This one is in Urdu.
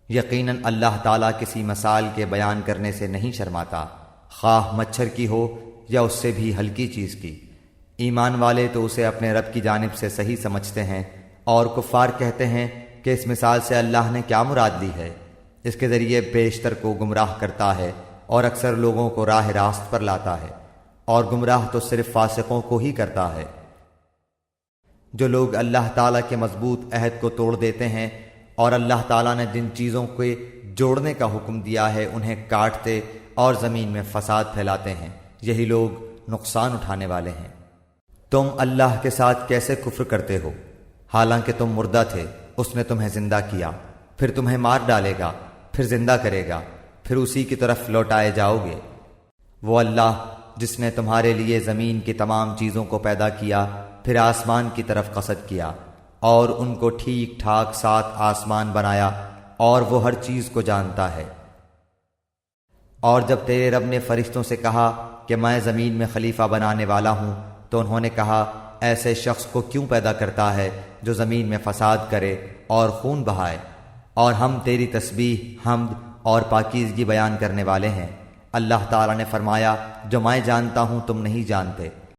یقیناً اللہ تعالیٰ کسی مثال کے بیان کرنے سے نہیں شرماتا، خواہ مچھر کی ہو یا اس سے بھی ہلکی چیز کی۔ ایمان والے تو اسے اپنے رب کی جانب سے صحیح سمجھتے ہیں، اور کفار کہتے ہیں کہ اس مثال سے اللہ نے کیا مراد لی ہے؟ اس کے ذریعے بیشتر کو گمراہ کرتا ہے اور اکثر لوگوں کو راہ راست پر لاتا ہے، اور گمراہ تو صرف فاسقوں کو ہی کرتا ہے۔ جو لوگ اللہ تعالیٰ کے مضبوط عہد کو توڑ دیتے ہیں اور اللہ تعالیٰ نے جن چیزوں کے جوڑنے کا حکم دیا ہے انہیں کاٹتے اور زمین میں فساد پھیلاتے ہیں، یہی لوگ نقصان اٹھانے والے ہیں۔ تم اللہ کے ساتھ کیسے کفر کرتے ہو حالانکہ تم مردہ تھے، اس نے تمہیں زندہ کیا، پھر تمہیں مار ڈالے گا، پھر زندہ کرے گا، پھر اسی کی طرف لوٹائے جاؤ گے۔ وہ اللہ جس نے تمہارے لیے زمین کی تمام چیزوں کو پیدا کیا، پھر آسمان کی طرف قصد کیا اور ان کو ٹھیک ٹھاک 7 آسمان بنایا، اور وہ ہر چیز کو جانتا ہے۔ اور جب تیرے رب نے فرشتوں سے کہا کہ میں زمین میں خلیفہ بنانے والا ہوں، تو انہوں نے کہا ایسے شخص کو کیوں پیدا کرتا ہے جو زمین میں فساد کرے اور خون بہائے؟ اور ہم تیری تسبیح، حمد اور پاکیزگی بیان کرنے والے ہیں۔ اللہ تعالیٰ نے فرمایا جو میں جانتا ہوں تم نہیں جانتے۔